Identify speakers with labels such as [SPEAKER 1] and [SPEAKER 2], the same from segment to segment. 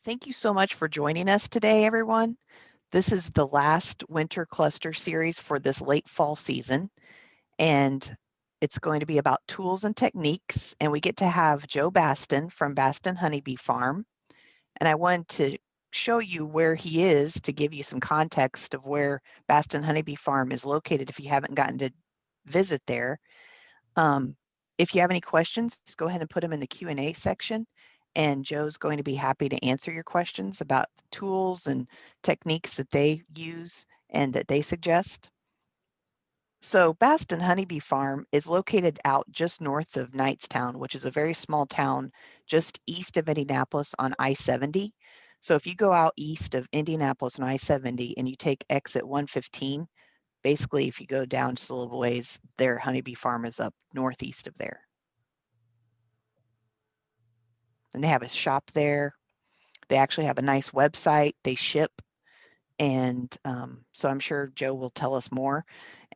[SPEAKER 1] Thank you so much for joining us today, everyone. This is the last winter cluster series for this late fall season, and it's going to be about tools and techniques. And we get to have Joe Bastin from Bastin Honey Bee Farm. And I wanted to show you where he is to give you some context of where Bastin Honey Bee Farm is located if you haven't gotten to visit there. Um, if you have any questions, just go ahead and put them in the Q&A section, and Joe's going to be happy to answer your questions about tools and techniques that they use and that they suggest. So Bastin Honeybee Farm is located out just north of Knightstown, which is a very small town just east of Indianapolis on I-70. So if you go out east of Indianapolis on I-70 and you take exit 115, basically, if you go down just a little ways, their honeybee farm is up northeast of there. And they have a shop there. They actually have a nice website. They ship. And so I'm sure Joe will tell us more.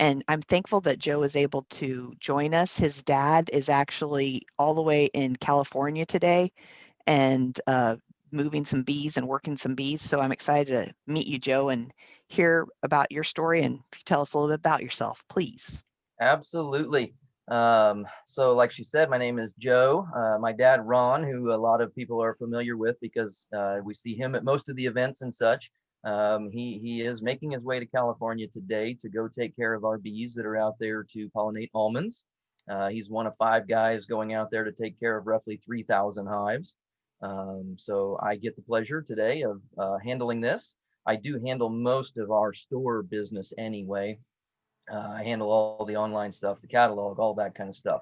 [SPEAKER 1] And I'm thankful that Joe is able to join us. His dad is actually all the way in California today and moving some bees and working some bees. So I'm excited to meet you, Joe, and hear about your story. And if you tell us a little bit about yourself, please.
[SPEAKER 2] Absolutely. So like she said, my name is Joe. My dad, Ron, who a lot of people are familiar with because we see him at most of the events and such. He is making his way to California today to go take care of our bees that are out there to pollinate almonds. He's one of 5 guys going out there to take care of roughly 3,000 hives. So I get the pleasure today of handling this. I do handle most of our store business anyway. I handle all the online stuff, the catalog, all that kind of stuff.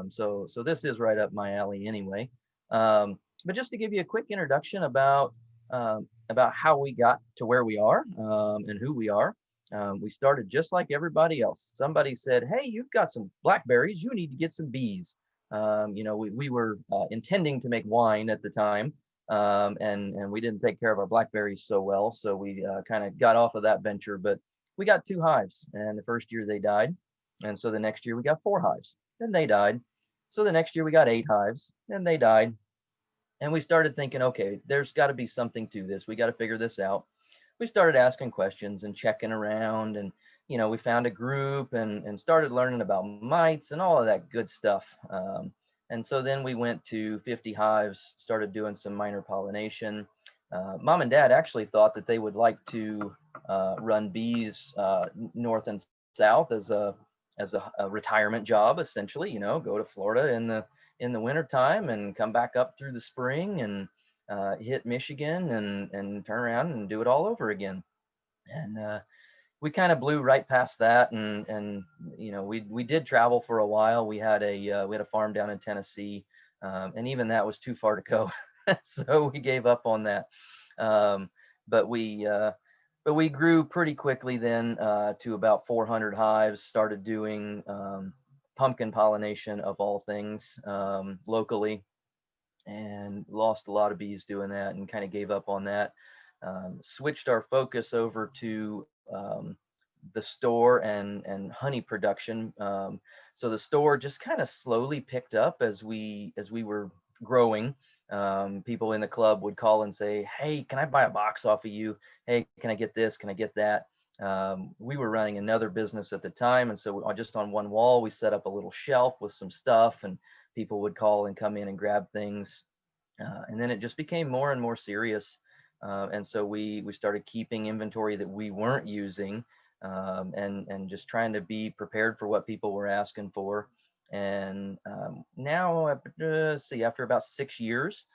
[SPEAKER 2] So this is right up my alley anyway. But just to give you a quick introduction about how we got to where we are and who we are. We started just like everybody else. Somebody said, "Hey, you've got some blackberries. You need to get some bees." We were intending to make wine at the time, and we didn't take care of our blackberries so well, so we kind of got off of that venture. But we got 2 hives, and the first year they died, and so the next year we got 4 hives, then they died. So the next year we got 8 hives, and they died. And we started thinking, okay, there's got to be something to this. We got to figure this out. We started asking questions and checking around, and we found a group and started learning about mites and all of that good stuff. And so then we went to 50 hives, started doing some minor pollination. Mom and dad actually thought that they would like to run bees north and south as a retirement job, essentially. Go to Florida in the winter time and come back up through the spring and hit Michigan and turn around and do it all over again. And we kind of blew right past that, and we did travel for a while. We had a farm down in Tennessee, and even that was too far to go, so we gave up on that. Um, but we grew pretty quickly then to about 400 hives. Started doing pumpkin pollination of all things locally, and lost a lot of bees doing that, and kind of gave up on that. Switched our focus over to the store and honey production. So the store just kind of slowly picked up as we were growing. People in the club would call and say, "Hey, can I buy a box off of you? Hey, can I get this? Can I get that?" We were running another business at the time, and so just on one wall we set up a little shelf with some stuff, and people would call and come in and grab things. And then it just became more and more serious. And so we started keeping inventory that we weren't using, and just trying to be prepared for what people were asking for. And now, see, after about 6 years,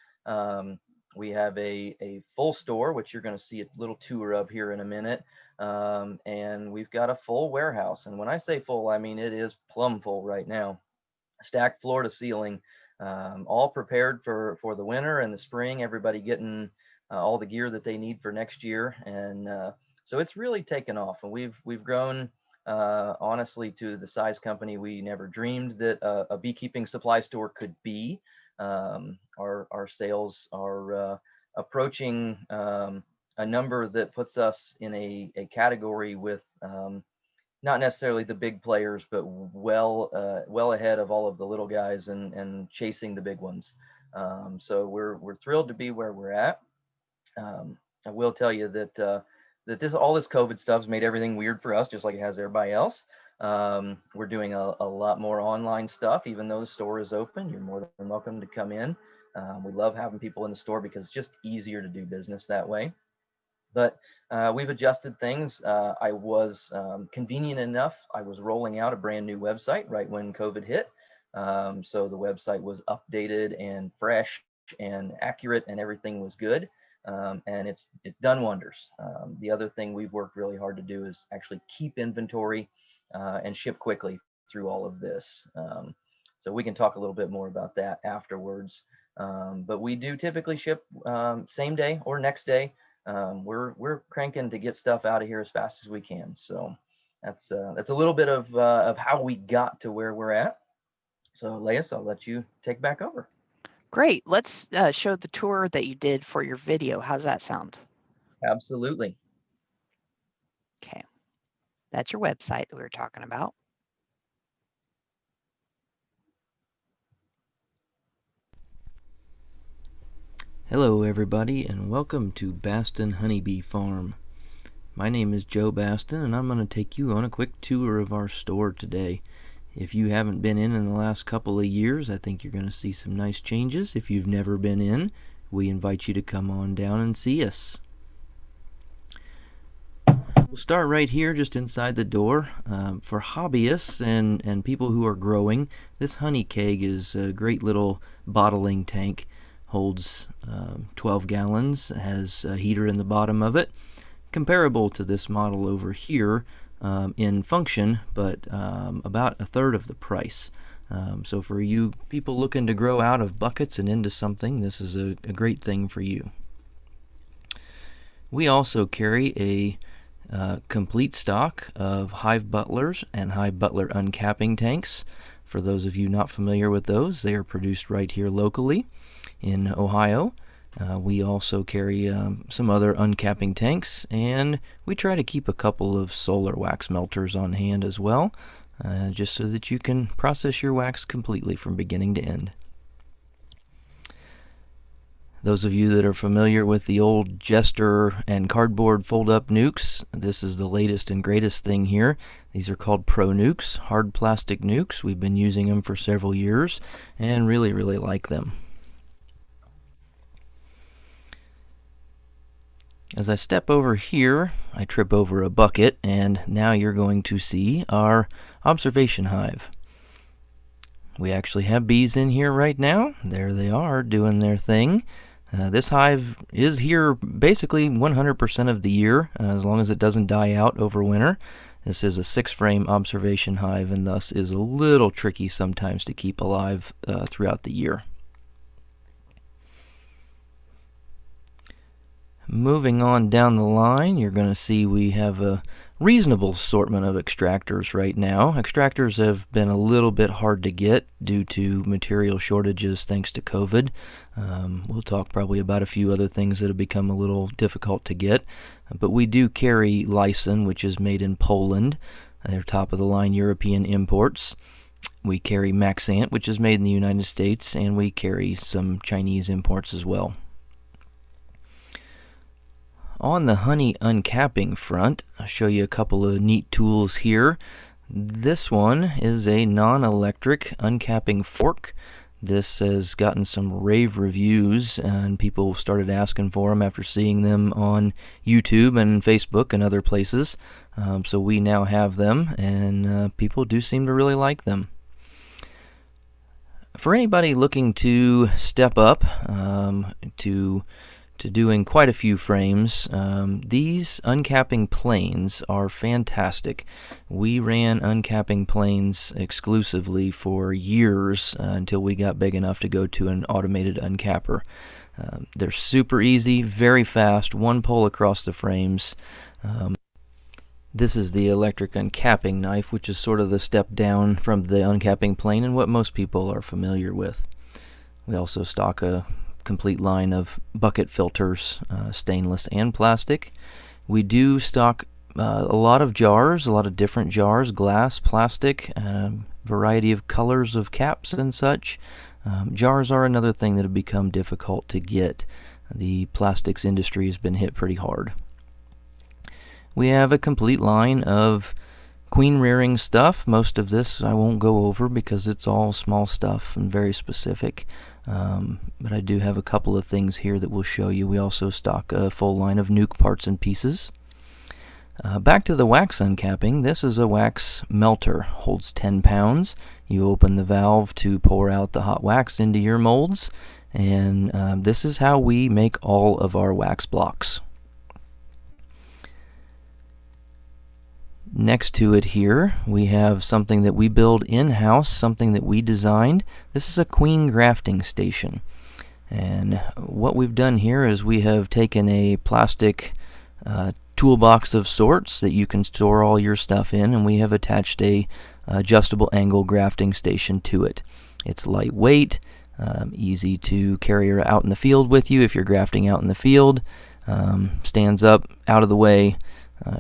[SPEAKER 2] we have a full store, which you're going to see a little tour of here in a minute. And we've got a full warehouse. And when I say full, I mean it is plumb full right now, stacked floor to ceiling, all prepared for the winter and the spring. Everybody getting all the gear that they need for next year, and so it's really taken off. And we've grown honestly to the size company we never dreamed that a beekeeping supply store could be. Our sales are approaching a number that puts us in a category with not necessarily the big players, but well ahead of all of the little guys and chasing the big ones. So we're thrilled to be where we're at. I will tell you that all this COVID stuff's made everything weird for us, just like it has everybody else. We're doing a lot more online stuff, even though the store is open. You're more than welcome to come in. We love having people in the store because it's just easier to do business that way. But we've adjusted things. I was convenient enough. I was rolling out a brand new website right when COVID hit. So the website was updated and fresh and accurate, and everything was good. And it's done wonders. The other thing we've worked really hard to do is actually keep inventory and ship quickly through all of this. So we can talk a little bit more about that afterwards. But we do typically ship same day or next day. We're cranking to get stuff out of here as fast as we can. So that's a little bit of how we got to where we're at. So Lais, I'll let you take back over.
[SPEAKER 1] Great. Let's show the tour that you did for your video. How's that sound?
[SPEAKER 2] Absolutely.
[SPEAKER 1] Okay. That's your website that we were talking about.
[SPEAKER 3] Hello everybody and welcome to Bastin Honey Bee Farm. My name is Joe Bastin and I'm going to take you on a quick tour of our store today. If you haven't been in the last couple of years, I think you're going to see some nice changes. If you've never been in, we invite you to come on down and see us. We'll start right here just inside the door. For hobbyists and people who are growing, this honey keg is a great little bottling tank. Holds 12 gallons, has a heater in the bottom of it, comparable to this model over here in function, but about a third of the price. So for you people looking to grow out of buckets and into something, this is a great thing for you. We also carry a complete stock of Hive Butlers and Hive Butler uncapping tanks. For those of you not familiar with those, they are produced right here locally in Ohio. We also carry some other uncapping tanks, and we try to keep a couple of solar wax melters on hand as well, just so that you can process your wax completely from beginning to end. Those of you that are familiar with the old Jester and cardboard fold-up nukes, this is the latest and greatest thing here. These are called Pro Nukes, hard plastic nukes. We've been using them for several years and really like them. As I step over here, I trip over a bucket, and now you're going to see our observation hive. We actually have bees in here right now. There they are doing their thing. This hive is here basically 100% of the year, as long as it doesn't die out over winter. This is a 6-frame observation hive, and thus is a little tricky sometimes to keep alive throughout the year. Moving on down the line, you're going to see we have a reasonable assortment of extractors right now. Extractors have been a little bit hard to get due to material shortages thanks to COVID. We'll talk probably about a few other things that have become a little difficult to get. But we do carry Lais, which is made in Poland. They're top-of-the-line European imports. We carry Maxant, which is made in the United States, and we carry some Chinese imports as well. On the honey uncapping front, I'll show you a couple of neat tools here. This one is a non-electric uncapping fork. This has gotten some rave reviews, and people started asking for them after seeing them on YouTube and Facebook and other places. So we now have them, and people do seem to really like them. For anybody looking to step up to doing quite a few frames, these uncapping planes are fantastic. We ran uncapping planes exclusively for years until we got big enough to go to an automated uncapper. They're super easy, very fast, one pull across the frames. This is the electric uncapping knife, which is sort of the step down from the uncapping plane and what most people are familiar with. We also stock a complete line of bucket filters, stainless and plastic. We do stock a lot of jars, a lot of different jars, glass, plastic, variety of colors of caps and such. Jars are another thing that have become difficult to get. The plastics industry has been hit pretty hard. We have a complete line of queen rearing stuff. Most of this I won't go over because it's all small stuff and very specific. But I do have a couple of things here that we'll show you. We also stock a full line of nuke parts and pieces. Back to the wax uncapping. This is a wax melter. Holds 10 pounds. You open the valve to pour out the hot wax into your molds, and this is how we make all of our wax blocks. Next to it here, we have something that we build in-house, something that we designed. This is a queen grafting station. And what we've done here is we have taken a plastic toolbox of sorts that you can store all your stuff in, and we have attached a adjustable angle grafting station to it. It's lightweight, easy to carry out in the field with you if you're grafting out in the field. Stands up, out of the way,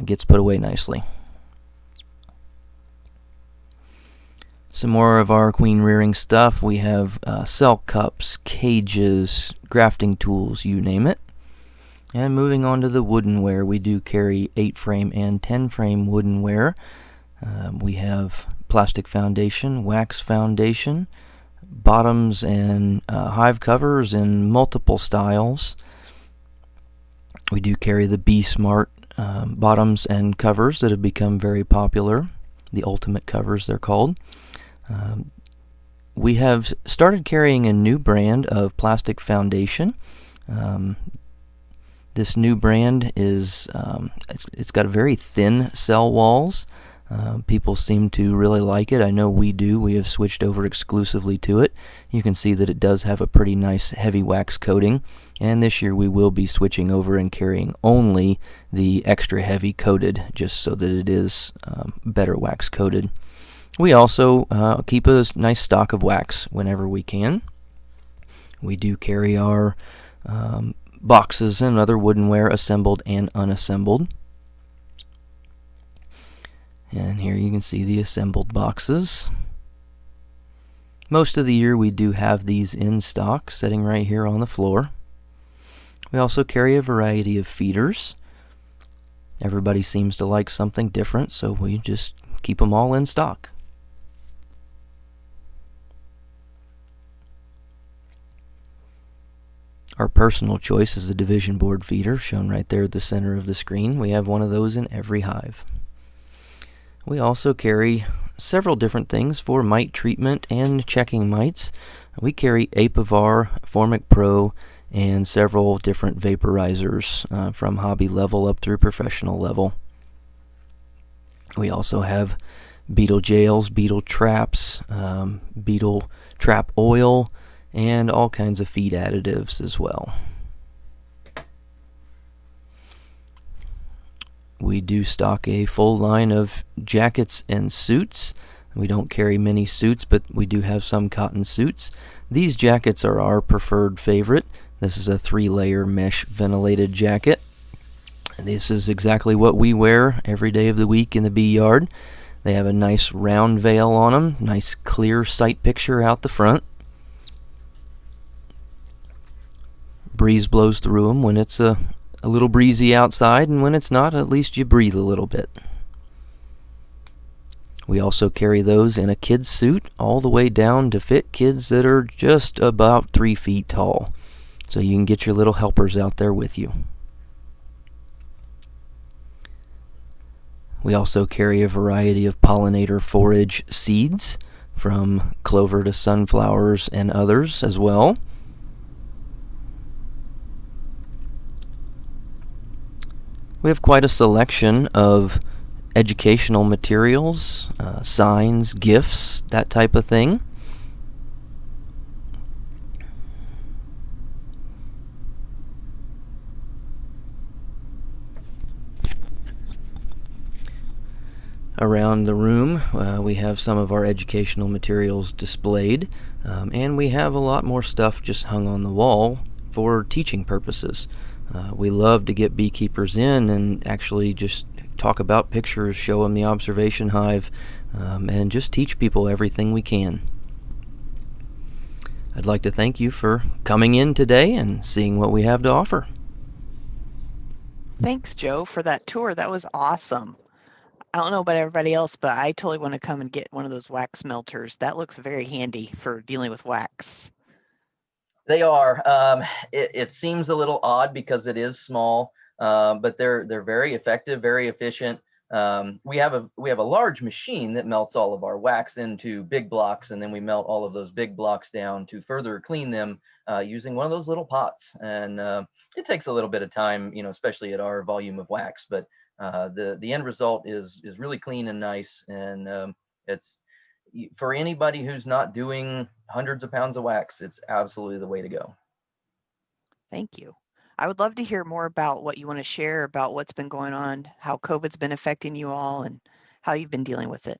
[SPEAKER 3] gets put away nicely. Some more of our queen rearing stuff. We have cell cups, cages, grafting tools, you name it. And moving on to the woodenware, we do carry 8-frame and 10-frame woodenware. We have plastic foundation, wax foundation, bottoms and hive covers in multiple styles. We do carry the Be Smart bottoms and covers that have become very popular, the ultimate covers they're called. We have started carrying a new brand of plastic foundation. This new brand is it's got very thin cell walls. People seem to really like it. I know we do. We have switched over exclusively to it. You can see that it does have a pretty nice heavy wax coating, and this year we will be switching over and carrying only the extra heavy coated, just so that it is better wax coated. We also keep a nice stock of wax whenever we can. We do carry our boxes and other woodenware assembled and unassembled. And here you can see the assembled boxes. Most of the year we do have these in stock, sitting right here on the floor. We also carry a variety of feeders. Everybody seems to like something different, so we just keep them all in stock. Our personal choice is the division board feeder, shown right there at the center of the screen. We have one of those in every hive. We also carry several different things for mite treatment and checking mites. We carry Apivar, Formic Pro, and several different vaporizers from hobby level up through professional level. We also have beetle jails, beetle traps, beetle trap oil, and all kinds of feed additives as well. We do stock a full line of jackets and suits. We don't carry many suits, but we do have some cotton suits. These jackets are our preferred favorite. This is a 3-layer mesh ventilated jacket. This is exactly what we wear every day of the week in the bee yard. They have a nice round veil on them, nice clear sight picture out the front. Breeze blows through them when it's a little breezy outside, and when it's not, at least you breathe a little bit. We also carry those in a kid's suit all the way down to fit kids that are just about 3 feet tall, so you can get your little helpers out there with you. We also carry a variety of pollinator forage seeds, from clover to sunflowers and others as well. We have quite a selection of educational materials, signs, gifts, that type of thing. Around the room, we have some of our educational materials displayed, and we have a lot more stuff just hung on the wall for teaching purposes. We love to get beekeepers in and actually just talk about pictures, show them the observation hive, and just teach people everything we can. I'd like to thank you for coming in today and seeing what we have to offer.
[SPEAKER 1] Thanks, Joe, for that tour. That was awesome. I don't know about everybody else, but I totally want to come and get one of those wax melters. That looks very handy for dealing with wax.
[SPEAKER 2] They are. It seems a little odd because it is small, but they're very effective, very efficient. We have a large machine that melts all of our wax into big blocks, and then we melt all of those big blocks down to further clean them using one of those little pots. And it takes a little bit of time, especially at our volume of wax. But the end result is really clean and nice, and it's for anybody who's not doing hundreds of pounds of wax, it's absolutely the way to go.
[SPEAKER 1] Thank you. I would love to hear more about what you want to share about what's been going on, how COVID's been affecting you all, and how you've been dealing with it.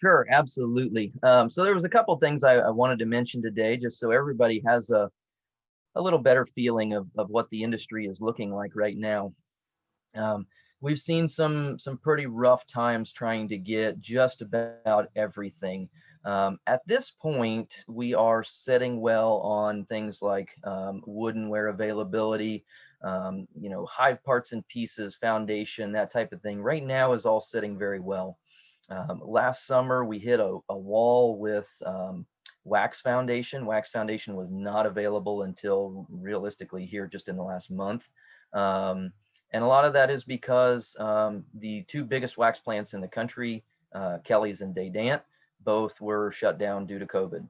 [SPEAKER 2] Sure, absolutely. So there was a couple things I wanted to mention today, just so everybody has a little better feeling of what the industry is looking like right now. We've seen some pretty rough times trying to get just about everything. At this point, we are setting well on things like woodenware availability, hive parts and pieces, foundation, that type of thing. Right now is all sitting very well. Last summer, we hit a wall with wax foundation. Wax foundation was not available until realistically here just in the last month. And a lot of that is because the two biggest wax plants in the country, Kelly's and Dadant, both were shut down due to COVID.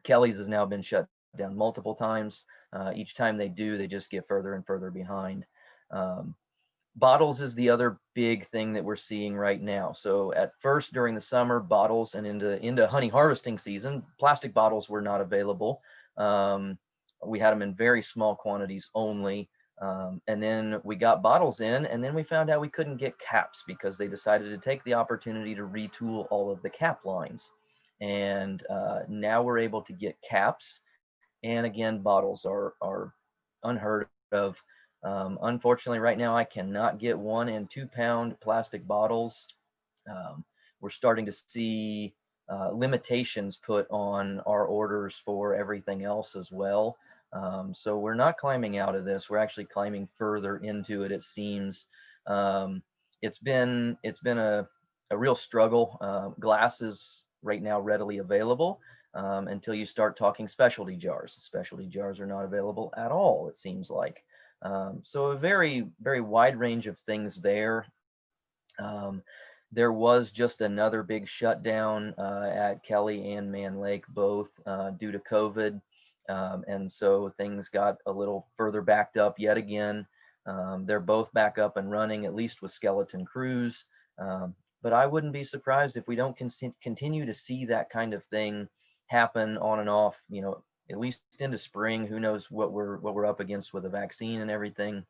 [SPEAKER 2] Kelly's has now been shut down multiple times. Each time they do, they just get further and further behind. Bottles is the other big thing that we're seeing right now. So at first during the summer, bottles and into honey harvesting season, plastic bottles were not available. We had them in very small quantities only. And then we got bottles in, and then we found out we couldn't get caps because they decided to take the opportunity to retool all of the cap lines. And now we're able to get caps. And again, bottles are unheard of. Unfortunately, right now I cannot get 1 and 2 pound plastic bottles. We're starting to see limitations put on our orders for everything else as well. So we're not climbing out of this. We're actually climbing further into it, it seems. It's been a real struggle. Glass is right now readily available until you start talking specialty jars. Specialty jars are not available at all, it seems like. So a very, very wide range of things there. There was just another big shutdown at Kelly and Man Lake, both due to COVID. And so things got a little further backed up yet again. They're both back up and running, at least with skeleton crews. But I wouldn't be surprised if we don't continue to see that kind of thing happen on and off, at least into spring. Who knows what we're up against with a vaccine and everything.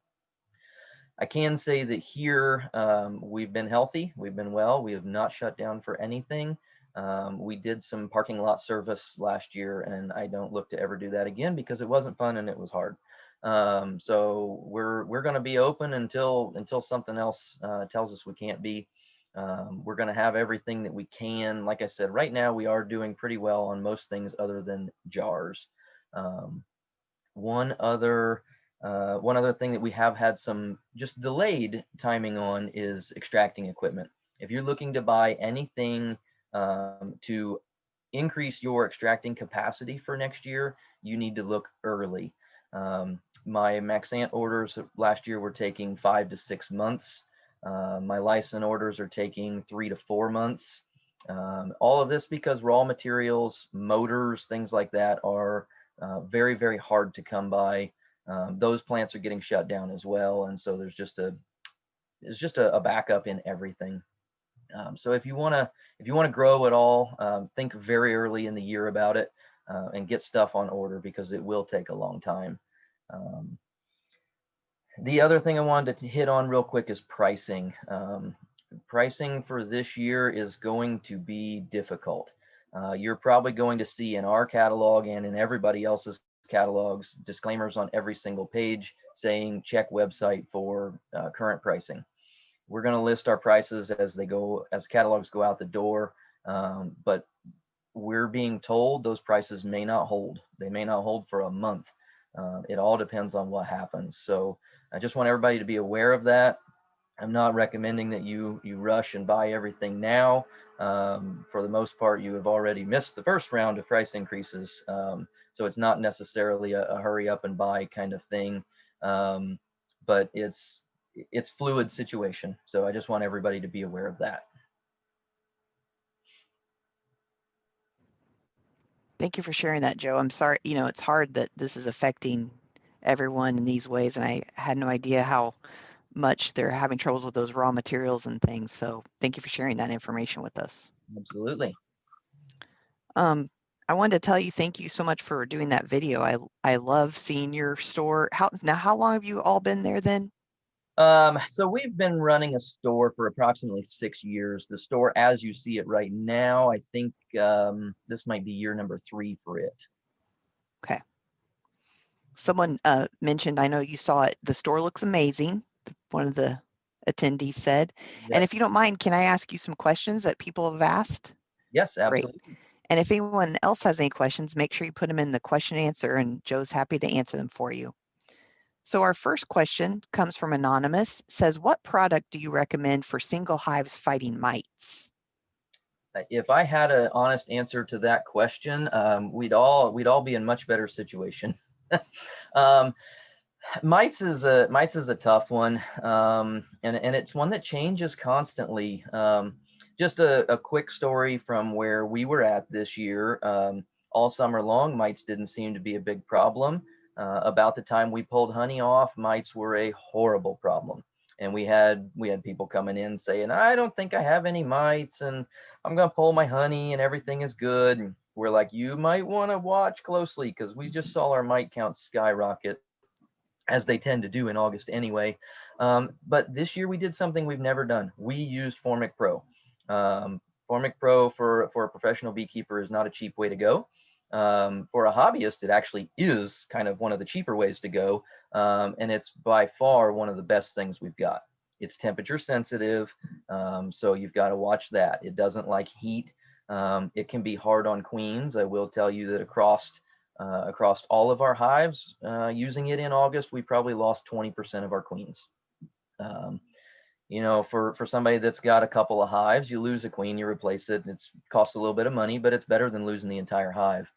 [SPEAKER 2] I can say that here we've been healthy, we've been well, we have not shut down for anything. We did some parking lot service last year, and I don't look to ever do that again because it wasn't fun and it was hard. So we're going to be open until something else tells us we can't be. We're going to have everything that we can. Like I said, right now we are doing pretty well on most things other than jars. One other thing that we have had some just delayed timing on is extracting equipment. If you're looking to buy anything to increase your extracting capacity for next year, you need to look early. My Maxant orders last year were taking 5 to 6 months. My Lyson orders are taking 3 to 4 months. All of this because raw materials, motors, things like that are very, very hard to come by. Those plants are getting shut down as well, and so there's just a backup in everything. So if you want to grow at all, think very early in the year about it and get stuff on order because it will take a long time. The other thing I wanted to hit on real quick is pricing. Pricing for this year is going to be difficult. You're probably going to see in our catalog and in everybody else's catalogs disclaimers on every single page saying check website for current pricing. We're going to list our prices as catalogs go out the door, but we're being told those prices may not hold. They may not hold for a month. It all depends on what happens. So I just want everybody to be aware of that. I'm not recommending that you rush and buy everything now. For the most part, you have already missed the first round of price increases. So it's not necessarily a hurry up and buy kind of thing. But it's fluid situation. So I just want everybody to be aware of that.
[SPEAKER 1] Thank you for sharing that, Joe. I'm sorry, it's hard that this is affecting everyone in these ways, and I had no idea how much they're having troubles with those raw materials and things. So thank you for sharing that information with us.
[SPEAKER 2] Absolutely.
[SPEAKER 1] I wanted to tell you thank you so much for doing that video. I love seeing your store. How long have you all been there then?
[SPEAKER 2] So we've been running a store for approximately 6 years. The store, as you see it right now, I think this might be year number 3 for it.
[SPEAKER 1] Okay. Someone mentioned, I know you saw it, the store looks amazing, one of the attendees said.
[SPEAKER 2] Yes.
[SPEAKER 1] And if you don't mind, can I ask you some questions that people have asked?
[SPEAKER 2] Yes, absolutely.
[SPEAKER 1] Great. And if anyone else has any questions, make sure you put them in the question and answer, and Joe's happy to answer them for you. So our first question comes from Anonymous, says, what product do you recommend for single hives fighting mites?
[SPEAKER 2] If I had an honest answer to that question, we'd all be in much better situation. Mites is a tough one, and it's one that changes constantly. Just a quick story from where we were at this year. All summer long, mites didn't seem to be a big problem. About the time we pulled honey off, mites were a horrible problem. And we had people coming in saying, I don't think I have any mites, and I'm gonna pull my honey and everything is good. And we're like, you might want to watch closely because we just saw our mite count skyrocket, as they tend to do in August anyway. But this year we did something we've never done. We used Formic Pro. Formic Pro for a professional beekeeper is not a cheap way to go. For a hobbyist, it actually is kind of one of the cheaper ways to go. And it's by far one of the best things we've got. It's temperature sensitive, so you've got to watch that. It doesn't like heat. It can be hard on queens. I will tell you that across all of our hives, using it in August, we probably lost 20% of our queens. For somebody that's got a couple of hives, you lose a queen, you replace it. It costs a little bit of money, but it's better than losing the entire hive.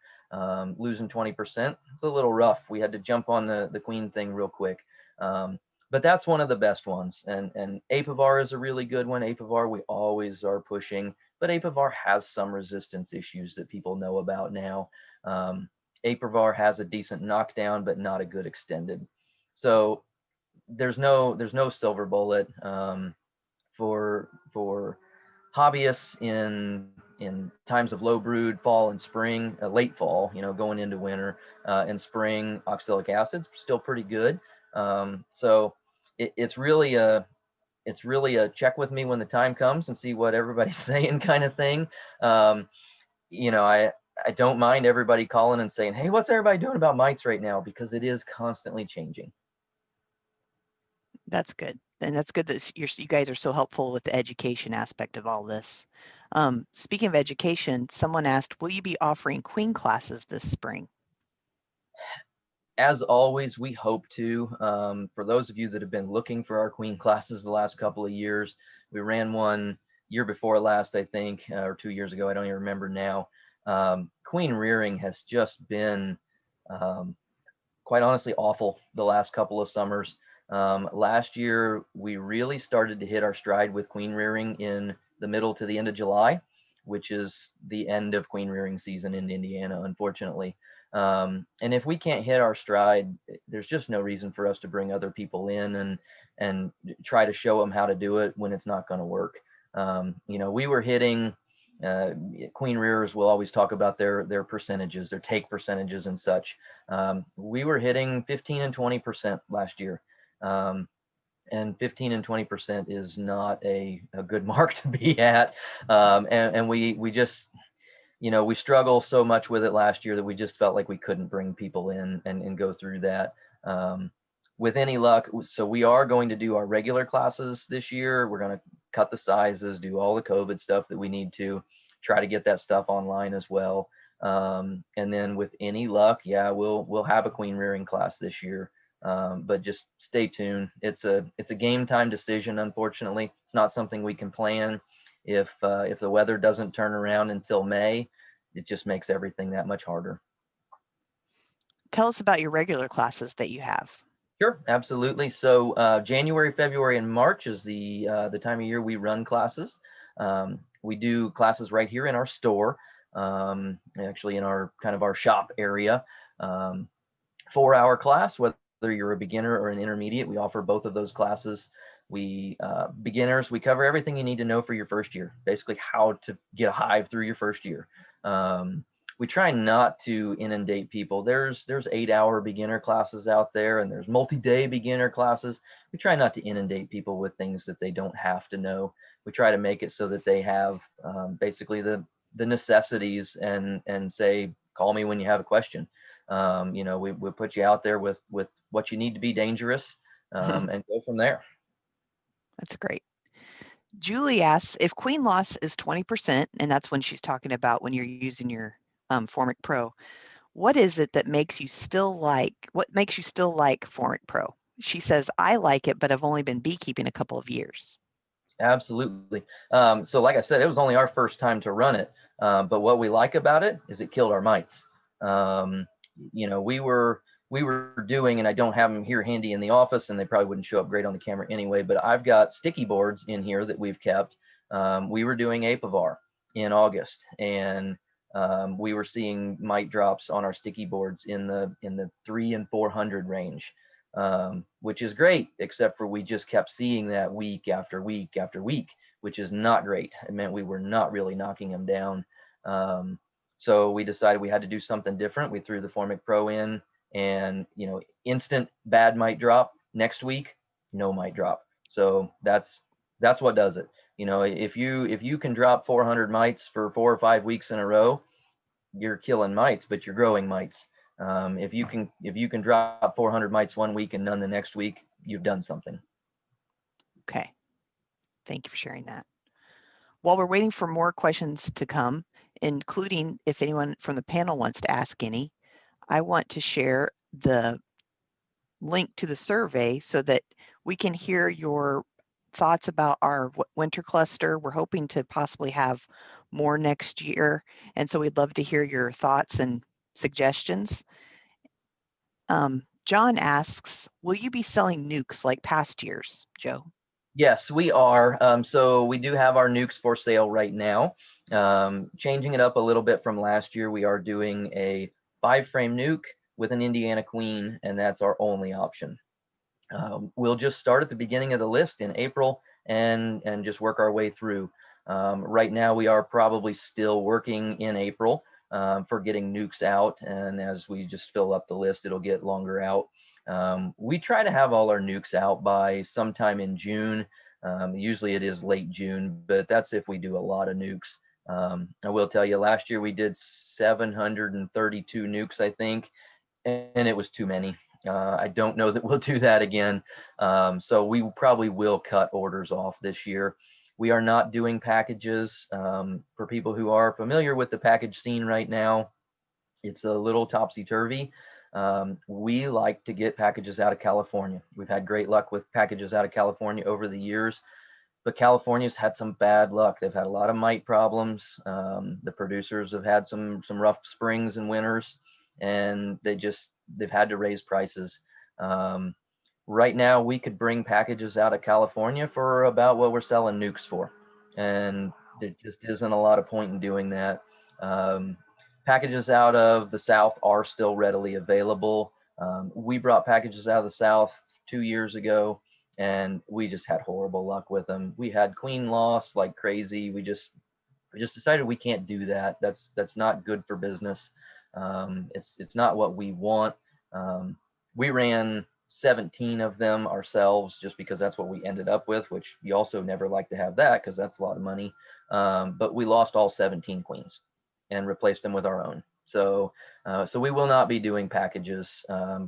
[SPEAKER 2] Losing 20%, it's a little rough. We had to jump on the queen thing real quick. But that's one of the best ones. And Apivar is a really good one. Apivar, we always are pushing, but Apivar has some resistance issues that people know about now. Apivar has a decent knockdown, but not a good extended. So there's no silver bullet for hobbyists in times of low brood, fall and spring, late fall, going into winter, and spring. Oxalic acid's still pretty good. So it's really a check with me when the time comes and see what everybody's saying kind of thing. I don't mind everybody calling and saying, hey, what's everybody doing about mites right now? Because it is constantly changing.
[SPEAKER 1] That's good. And that's good that you guys are so helpful with the education aspect of all this. Speaking of education, someone asked, will you be offering queen classes this spring?
[SPEAKER 2] As always, we hope to. For those of you that have been looking for our queen classes the last couple of years, we ran one year before last, I think, or 2 years ago. I don't even remember now. Queen rearing has just been quite honestly awful the last couple of summers. Last year, we really started to hit our stride with queen rearing in the middle to the end of July, which is the end of queen rearing season in Indiana, unfortunately. And if we can't hit our stride, there's just no reason for us to bring other people in and try to show them how to do it when it's not going to work. We were hitting, queen rearers will always talk about their percentages, their take percentages and such. We were hitting 15 and 20% last year. And 15 and 20% is not a good mark to be at. And we just, we struggle so much with it last year that we just felt like we couldn't bring people in and go through that. With any luck, so we are going to do our regular classes this year. We're going to cut the sizes, do all the COVID stuff that we need to. try to get that stuff online as well. And then with any luck, yeah, we'll have a queen rearing class this year. But just stay tuned. It's a game time decision. Unfortunately, it's not something we can plan. If the weather doesn't turn around until May, it just makes everything that much harder.
[SPEAKER 1] Tell us about your regular classes that you have.
[SPEAKER 2] Sure, absolutely. So January, February, and March is the time of year we run classes. We do classes right here in our store, actually in our kind of our shop area. 4-hour class, whether you're a beginner or an intermediate, we offer both of those classes. We beginners, we cover everything you need to know for your first year, basically how to get a hive through your first year. We try not to inundate people. There's 8-hour beginner classes out there, and there's multi-day beginner classes. We try not to inundate people with things that they don't have to know. We try to make it so that they have basically the necessities, and say, call me when you have a question. We put you out there with what you need to be dangerous, and go from there.
[SPEAKER 1] That's great. Julie asks if queen loss is 20%, and that's when she's talking about when you're using your Formic Pro. What is it that makes you still like Formic Pro? She says, I like it, but I've only been beekeeping a couple of years.
[SPEAKER 2] Absolutely. So like I said, it was only our first time to run it. But what we like about it is it killed our mites. We were doing, and I don't have them here handy in the office, and they probably wouldn't show up great on the camera anyway, but I've got sticky boards in here that we've kept. We were doing Apivar in August, and we were seeing mite drops on our sticky boards in the 300 and 400 range, which is great, except for we just kept seeing that week after week after week, which is not great. It meant we were not really knocking them down. So we decided we had to do something different. We threw the Formic Pro in, and instant bad mite drop. Next week, no mite drop. So that's what does it. If you can drop 400 mites for 4 or 5 weeks in a row, you're killing mites, but you're growing mites. If you can drop 400 mites one week and none the next week, you've done something.
[SPEAKER 1] Okay, thank you for sharing that. While we're waiting for more questions to come, including if anyone from the panel wants to ask any, I want to share the link to the survey so that we can hear your thoughts about our winter cluster. We're hoping to possibly have more next year, and so we'd love to hear your thoughts and suggestions. John asks, will you be selling nukes like past years, Joe?
[SPEAKER 2] Yes, we are. So we do have our nukes for sale right now. Changing it up a little bit from last year, we are doing a 5-frame nuke with an Indiana queen, and that's our only option. We'll just start at the beginning of the list in April and just work our way through. Right now, we are probably still working in April for getting nukes out, and as we just fill up the list, it'll get longer out. We try to have all our nukes out by sometime in June. Usually it is late June, but that's if we do a lot of nukes. I will tell you, last year we did 732 nukes, I think, and it was too many. I don't know that we'll do that again. So we probably will cut orders off this year. We are not doing packages. For people who are familiar with the package scene right now, it's a little topsy-turvy. We like to get packages out of California. We've had great luck with packages out of California over the years, but California's had some bad luck. They've had a lot of mite problems. The producers have had some rough springs and winters, and they've had to raise prices. Right now, we could bring packages out of California for about what we're selling nukes for, and there just isn't a lot of point in doing that. Packages out of the South are still readily available. We brought packages out of the South 2 years ago, and we just had horrible luck with them. We had queen loss like crazy. We just decided we can't do that. That's not good for business. It's not what we want. We ran 17 of them ourselves just because that's what we ended up with, which you also never like to have that because that's a lot of money. But we lost all 17 queens and replaced them with our own. So we will not be doing packages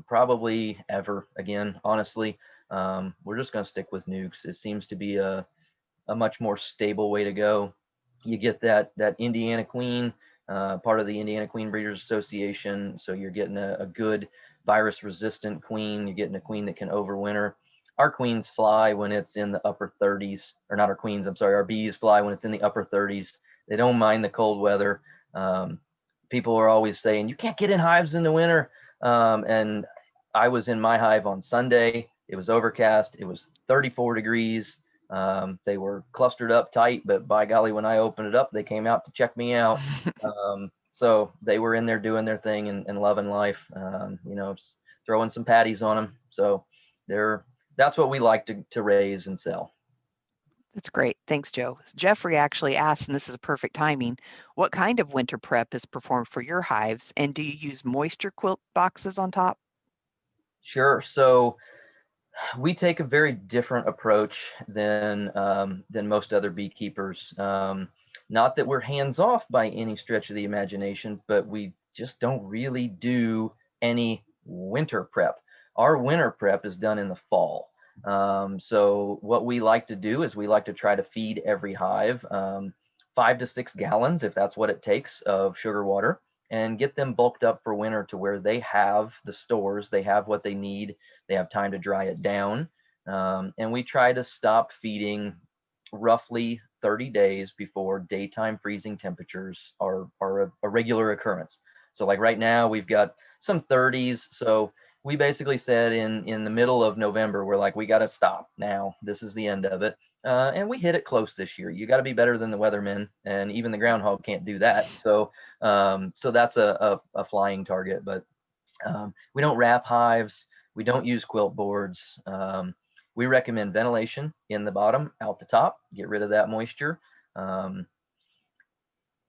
[SPEAKER 2] probably ever again, honestly. We're just going to stick with nukes. It seems to be a much more stable way to go. You get that Indiana Queen, part of the Indiana Queen Breeders Association. So you're getting a good virus resistant queen. You're getting a queen that can overwinter. Our queens fly when it's in the upper 30s, or not our queens, I'm sorry, our bees fly when it's in the upper 30s. They don't mind the cold weather. Um, People are always saying, you can't get in hives in the winter. And I was in my hive on Sunday. It was overcast. It was 34 degrees. They were clustered up tight, but by golly, when I opened it up, they came out to check me out. So they were in there doing their thing and loving life, throwing some patties on them. So that's what we like to raise and sell.
[SPEAKER 1] That's great. Thanks, Joe. Jeffrey actually asked, and this is a perfect timing, what kind of winter prep is performed for your hives, and do you use moisture quilt boxes on top?
[SPEAKER 2] Sure. So we take a very different approach than most other beekeepers. Not that we're hands off by any stretch of the imagination, but we just don't really do any winter prep. Our winter prep is done in the fall. So what we like to do is we like to try to feed every hive 5 to 6 gallons, if that's what it takes, of sugar water, and get them bulked up for winter to where they have the stores, they have what they need, they have time to dry it down. And we try to stop feeding roughly 30 days before daytime freezing temperatures are a regular occurrence. So like right now we've got some 30s. So we basically said in the middle of November, we're like, we got to stop now. This is the end of it. And we hit it close this year. You got to be better than the weathermen, and even the groundhog can't do that. So that's a flying target. But we don't wrap hives. We don't use quilt boards. We recommend ventilation in the bottom, out the top, get rid of that moisture.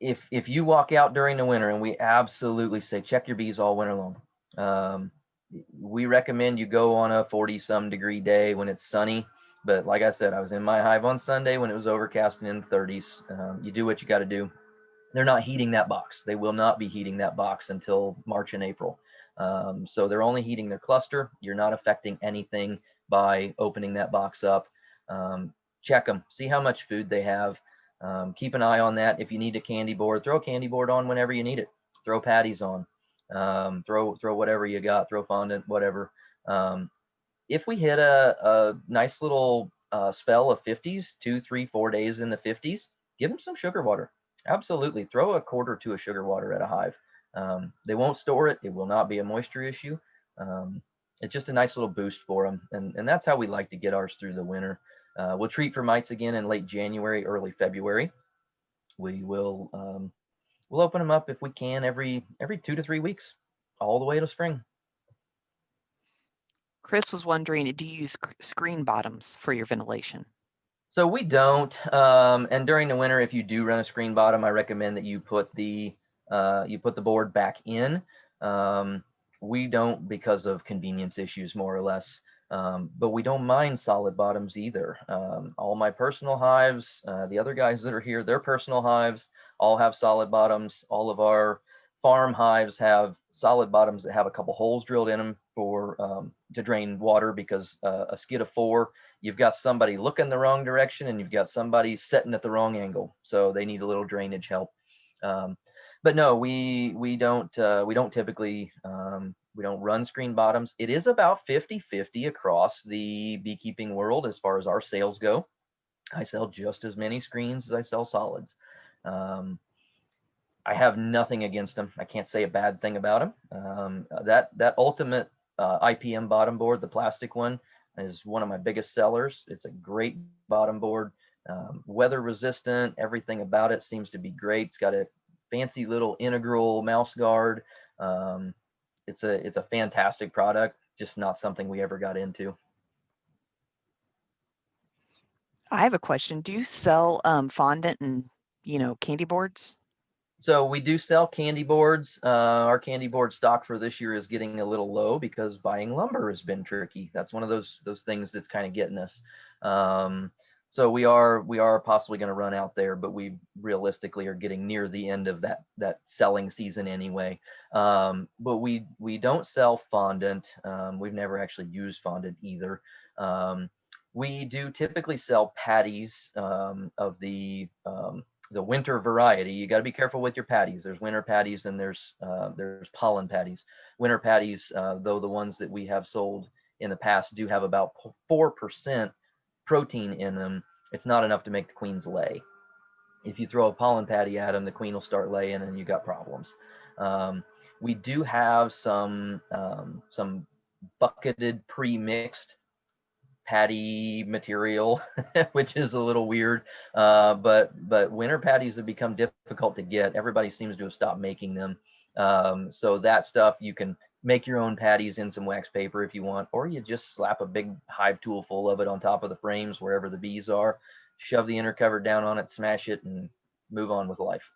[SPEAKER 2] If you walk out during the winter, and we absolutely say check your bees all winter long. We recommend you go on a 40-some degree day when it's sunny. But like I said, I was in my hive on Sunday when it was overcast and in the 30s. You do what you got to do. They're not heating that box. They will not be heating that box until March and April. So they're only heating their cluster. You're not affecting anything by opening that box up. Check them, see how much food they have. Keep an eye on that. If you need a candy board, throw a candy board on whenever you need it. Throw patties on. Throw whatever you got. Throw fondant, whatever. If we hit a nice little spell of 50s, 2, 3, 4 days in the 50s, give them some sugar water. Absolutely. Throw a quarter to a sugar water at a hive. They won't store it. It will not be a moisture issue. It's just a nice little boost for them. And that's how we like to get ours through the winter. We'll treat for mites again in late January, early February. We'll open them up if we can every 2 to 3 weeks, all the way to spring.
[SPEAKER 1] Chris was wondering, do you use screen bottoms for your ventilation?
[SPEAKER 2] So we don't. And during the winter, if you do run a screen bottom, I recommend that you put the board back in. We don't because of convenience issues, more or less. But we don't mind solid bottoms either. All my personal hives, the other guys that are here, their personal hives all have solid bottoms. All of our farm hives have solid bottoms that have a couple holes drilled in them for to drain water, because a skid of 4, you've got somebody looking the wrong direction and you've got somebody sitting at the wrong angle, so they need a little drainage help. But no, we don't typically we don't run screen bottoms. It is about 50-50 across the beekeeping world as far as our sales go. I sell just as many screens as I sell solids. I have nothing against them. I can't say a bad thing about them. That ultimate IPM bottom board, the plastic one, is one of my biggest sellers. It's a great bottom board, weather resistant. Everything about it seems to be great. It's got a fancy little integral mouse guard. It's a fantastic product, just not something we ever got into.
[SPEAKER 1] I have a question. Do you sell fondant and candy boards?
[SPEAKER 2] So we do sell candy boards. Our candy board stock for this year is getting a little low because buying lumber has been tricky. That's one of those things that's kind of getting us. So we are possibly going to run out there, but we realistically are getting near the end of that selling season anyway. But we don't sell fondant. We've never actually used fondant either. We do typically sell patties of the the winter variety. You got to be careful with your patties. There's winter patties and there's pollen patties. Winter patties, though the ones that we have sold in the past do have about 4% protein in them, it's not enough to make the queens lay. If you throw a pollen patty at them, the queen will start laying and you got problems. We do have some bucketed pre-mixed patty material, which is a little weird. But winter patties have become difficult to get. Everybody seems to have stopped making them. So that stuff, you can make your own patties in some wax paper if you want, or you just slap a big hive tool full of it on top of the frames wherever the bees are, shove the inner cover down on it, smash it, and move on with life.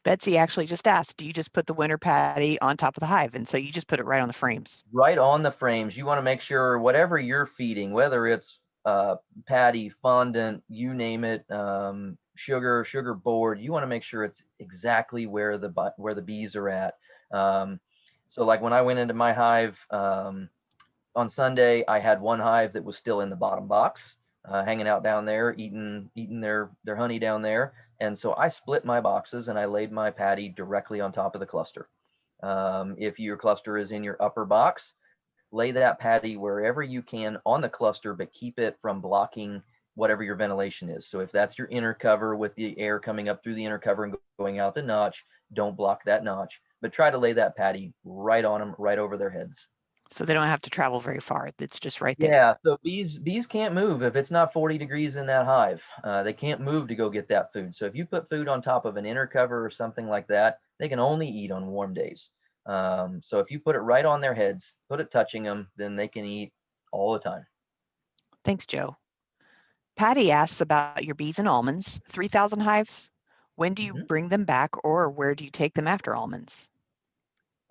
[SPEAKER 1] Betsy actually just asked, do you just put the winter patty on top of the hive? And so you just put it right on the frames.
[SPEAKER 2] Right on the frames. You want to make sure whatever you're feeding, whether it's patty, fondant, you name it, sugar board, you want to make sure it's exactly where the bees are at. So like when I went into my hive on Sunday, I had one hive that was still in the bottom box, hanging out down there, eating their honey down there. And so I split my boxes and I laid my patty directly on top of the cluster. If your cluster is in your upper box, lay that patty wherever you can on the cluster, but keep it from blocking whatever your ventilation is. So if that's your inner cover with the air coming up through the inner cover and going out the notch, don't block that notch, but try to lay that patty right on them, right over their heads.
[SPEAKER 1] So they don't have to travel very far. It's just right there.
[SPEAKER 2] Yeah, so bees can't move if it's not 40 degrees in that hive. They can't move to go get that food. So if you put food on top of an inner cover or something like that, they can only eat on warm days. So if you put it right on their heads, put it touching them, then they can eat all the time.
[SPEAKER 1] Thanks, Joe. Patty asks about your bees and almonds, 3,000 hives. When do you bring them back, or where do you take them after almonds?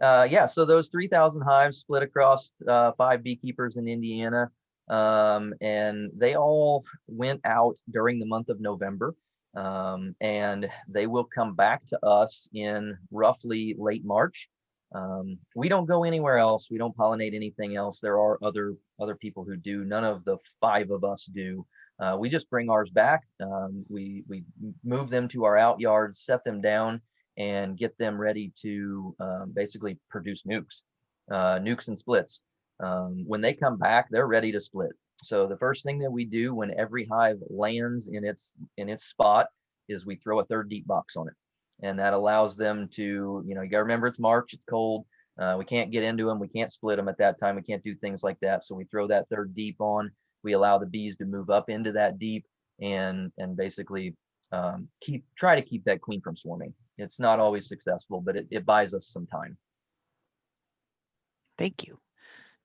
[SPEAKER 2] Yeah, so those 3,000 hives split across 5 beekeepers in Indiana, and they all went out during the month of November, and they will come back to us in roughly late March. We don't go anywhere else. We don't pollinate anything else. There are other people who do. None of the 5 of us do. We just bring ours back. We move them to our out yards, set them down, and get them ready to basically produce nukes and splits. When they come back, they're ready to split. So the first thing that we do when every hive lands in its spot is we throw a 3rd deep box on it. And that allows them to, you gotta remember it's March, it's cold. We can't get into them. We can't split them at that time. We can't do things like that. So we throw that 3rd deep on. We allow the bees to move up into that deep and basically try to keep that queen from swarming. It's not always successful, but it buys us some time.
[SPEAKER 1] Thank you.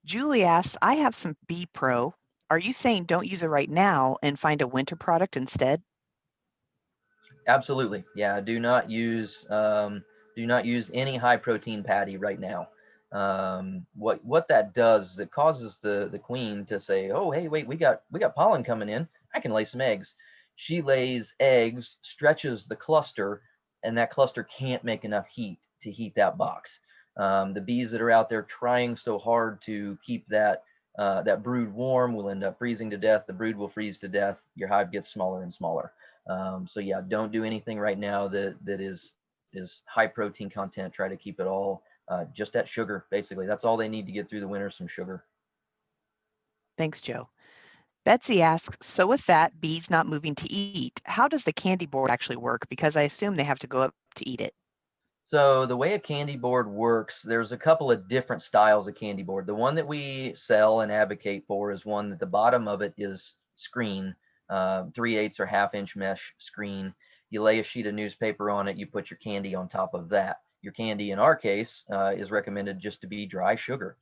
[SPEAKER 1] Julie asks, I have some Bee Pro. Are you saying don't use it right now and find a winter product instead?
[SPEAKER 2] Absolutely. Yeah, do not use any high protein patty right now. What that does is it causes the queen to say, oh, hey, wait, we got pollen coming in. I can lay some eggs. She lays eggs, stretches the cluster, and that cluster can't make enough heat to heat that box. The bees that are out there trying so hard to keep that brood warm will end up freezing to death. The brood will freeze to death. Your hive gets smaller and smaller. So yeah, don't do anything right now that is high protein content. Try to keep it all just at sugar. Basically, that's all they need to get through the winter, some sugar.
[SPEAKER 1] Thanks, Joe. Betsy asks, so with that, bees not moving to eat, how does the candy board actually work? Because I assume they have to go up to eat it.
[SPEAKER 2] So the way a candy board works, there's a couple of different styles of candy board. The one that we sell and advocate for is one that the bottom of it is screen, 3/8 or 1/2 inch mesh screen. You lay a sheet of newspaper on it, you put your candy on top of that. Your candy, in our case, is recommended just to be dry sugar.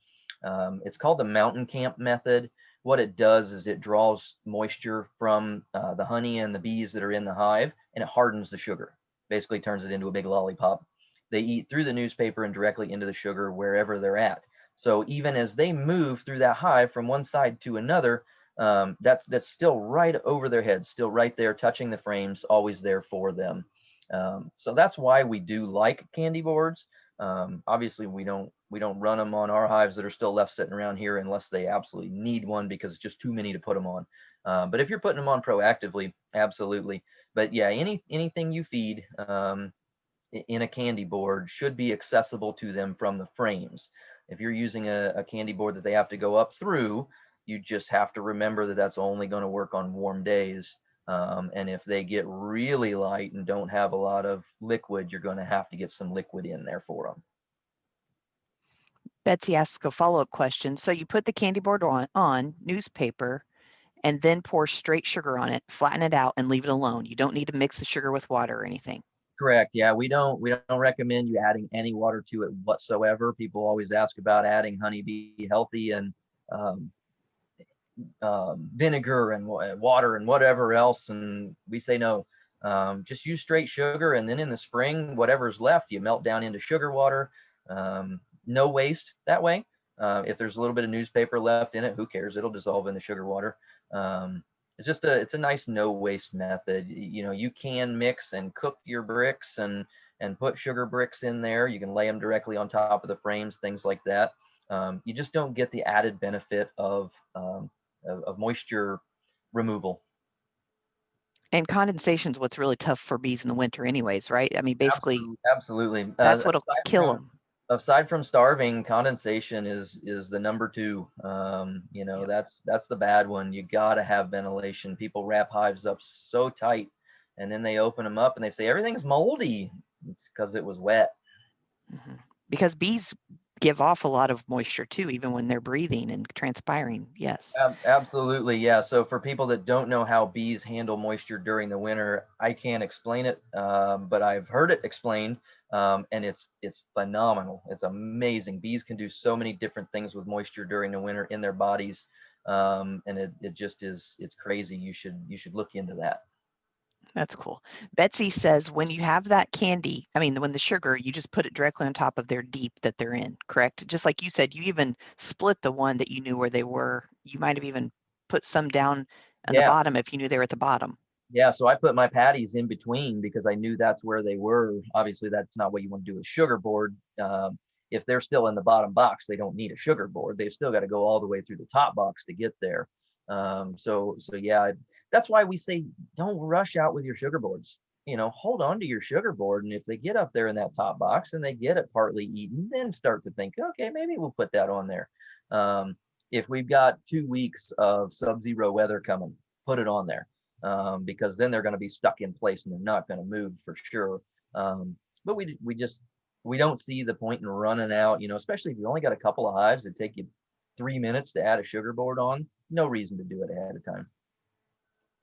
[SPEAKER 2] It's called the mountain camp method. What it does is it draws moisture from the honey and the bees that are in the hive, and it hardens the sugar, basically turns it into a big lollipop. They eat through the newspaper and directly into the sugar wherever they're at. So even as they move through that hive from one side to another, that's still right over their heads, still right there, touching the frames, always there for them. So that's why we do like candy boards. Obviously, we don't we don't run them on our hives that are still left sitting around here unless they absolutely need one, because it's just too many to put them on. But if you're putting them on proactively, absolutely. But yeah, anything you feed in a candy board should be accessible to them from the frames. If you're using a candy board that they have to go up through, you just have to remember that that's only going to work on warm days. And if they get really light and don't have a lot of liquid, you're going to have to get some liquid in there for them.
[SPEAKER 1] Betsy asks a follow-up question. So you put the candy board on newspaper and then pour straight sugar on it, flatten it out, and leave it alone. You don't need to mix the sugar with water or anything.
[SPEAKER 2] Correct. Yeah, we don't recommend you adding any water to it whatsoever. People always ask about adding honeybee healthy and um, vinegar and water and whatever else, and we say no. Just use straight sugar, and then in the spring, whatever's left, you melt down into sugar water. No waste that way. If there's a little bit of newspaper left in it, who cares? It'll dissolve in the sugar water. It's a nice no waste method. You know, you can mix and cook your bricks and put sugar bricks in there. You can lay them directly on top of the frames, things like that. You just don't get the added benefit of moisture removal.
[SPEAKER 1] And condensation is what's really tough for bees in the winter anyways, right? I mean, basically,
[SPEAKER 2] Absolutely.
[SPEAKER 1] that's what'll kill them.
[SPEAKER 2] Aside from starving, condensation is the number two. You know,
[SPEAKER 1] Yep.
[SPEAKER 2] that's the bad one. You gotta have ventilation. People wrap hives up so tight, and then they open them up and they say everything's moldy. It's because it was wet.
[SPEAKER 1] Mhm. Because bees give off a lot of moisture too, even when they're breathing and transpiring. Yes.
[SPEAKER 2] Absolutely, yeah. So for people that don't know how bees handle moisture during the winter, I can't explain it, but I've heard it explained, and it's phenomenal. It's amazing. Bees can do so many different things with moisture during the winter in their bodies, and it just is, it's crazy. You should look into that.
[SPEAKER 1] That's cool. Betsy says when you have that candy, I mean, when the sugar, you just put it directly on top of their deep that they're in, correct? Just like you said, you even split the one that you knew where they were. You might have even put some down on the
[SPEAKER 2] Yeah.
[SPEAKER 1] bottom if you knew they were at the bottom.
[SPEAKER 2] Yeah, so I put my patties in between because I knew that's where they were. Obviously, that's not what you want to do with sugar board. If they're still in the bottom box, they don't need a sugar board. They've still got to go all the way through the top box to get there. So yeah, that's why we say don't rush out with your sugar boards. You know, hold on to your sugar board, and if they get up there in that top box and they get it partly eaten, then start to think, okay, maybe we'll put that on there. If we've got 2 weeks of sub-zero weather coming, put it on there, because then they're going to be stuck in place and they're not going to move for sure. But we don't see the point in running out, you know, especially if you only got a couple of hives that take you 3 minutes to add a sugar board on. No reason to do it ahead of time.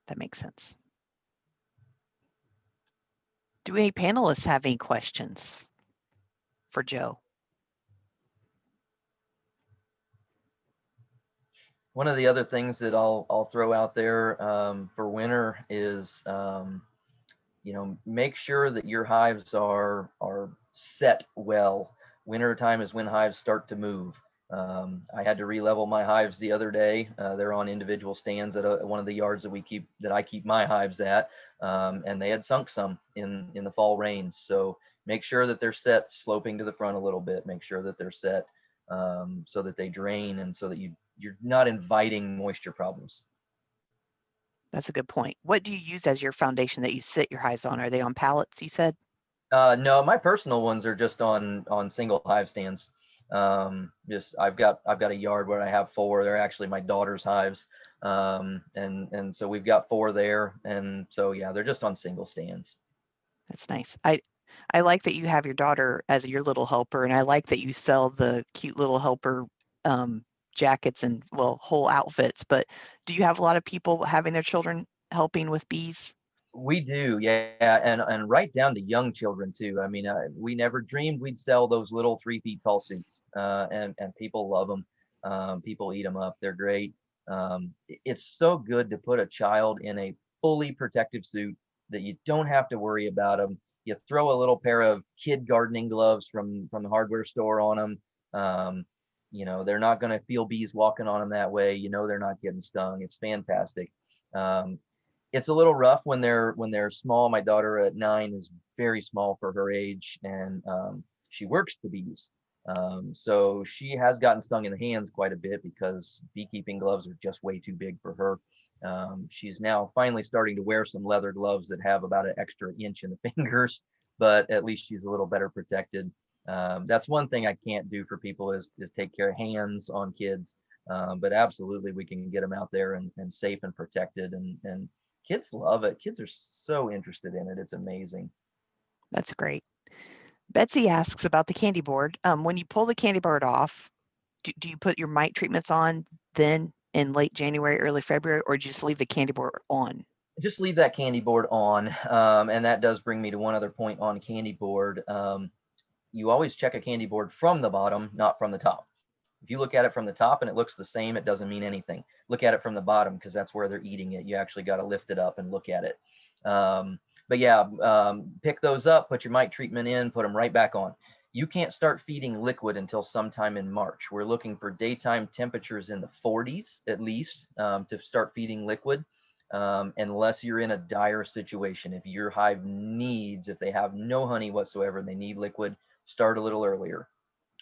[SPEAKER 1] That makes sense. Do any panelists have any questions for Joe?
[SPEAKER 2] One of the other things that I'll throw out there for winter is you know, make sure that your hives are set well. Winter time is when hives start to move. I had to re-level my hives the other day. They're on individual stands at one of the yards that I keep my hives at, and they had sunk some in the fall rains. So make sure that they're set sloping to the front a little bit. Make sure that they're set so that they drain and so that you're not inviting moisture problems.
[SPEAKER 1] That's a good point. What do you use as your foundation that you sit your hives on? Are they on pallets, you said?
[SPEAKER 2] No, my personal ones are just on single hive stands. Just I've got a yard where I have four. They're actually my daughter's hives, and so we've got four there, and so yeah, they're just on single stands.
[SPEAKER 1] That's nice. I like that you have your daughter as your little helper, and I like that you sell the cute little helper jackets and, well, whole outfits. But do you have a lot of people having their children helping with bees?
[SPEAKER 2] We do, yeah, and right down to young children too. I mean, we never dreamed we'd sell those little 3 feet tall suits, and people love them. People eat them up. They're great. It's so good to put a child in a fully protective suit that you don't have to worry about them. You throw a little pair of kid gardening gloves from the hardware store on them. You know, they're not going to feel bees walking on them that way. You know, they're not getting stung. It's fantastic. Um, it's a little rough when they're small. My daughter at 9 is very small for her age, and she works the bees. So she has gotten stung in the hands quite a bit because beekeeping gloves are just way too big for her. She's now finally starting to wear some leather gloves that have about an extra inch in the fingers, but at least she's a little better protected. That's one thing I can't do for people is take care of hands on kids. But absolutely, we can get them out there and safe and protected. And kids love it. Kids are so interested in it. It's amazing.
[SPEAKER 1] That's great. Betsy asks about the candy board. When you pull the candy board off, do you put your mite treatments on then in late January, early February, or do you just leave the candy board on?
[SPEAKER 2] Just leave that candy board on. And that does bring me to one other point on candy board. You always check a candy board from the bottom, not from the top. If you look at it from the top and it looks the same, it doesn't mean anything. Look at it from the bottom because that's where they're eating it. You actually got to lift it up and look at it. But yeah, pick those up, put your mite treatment in, put them right back on. You can't start feeding liquid until sometime in March. We're looking for daytime temperatures in the 40s at least to start feeding liquid, unless you're in a dire situation. If your hive needs, if they have no honey whatsoever and they need liquid, start a little earlier.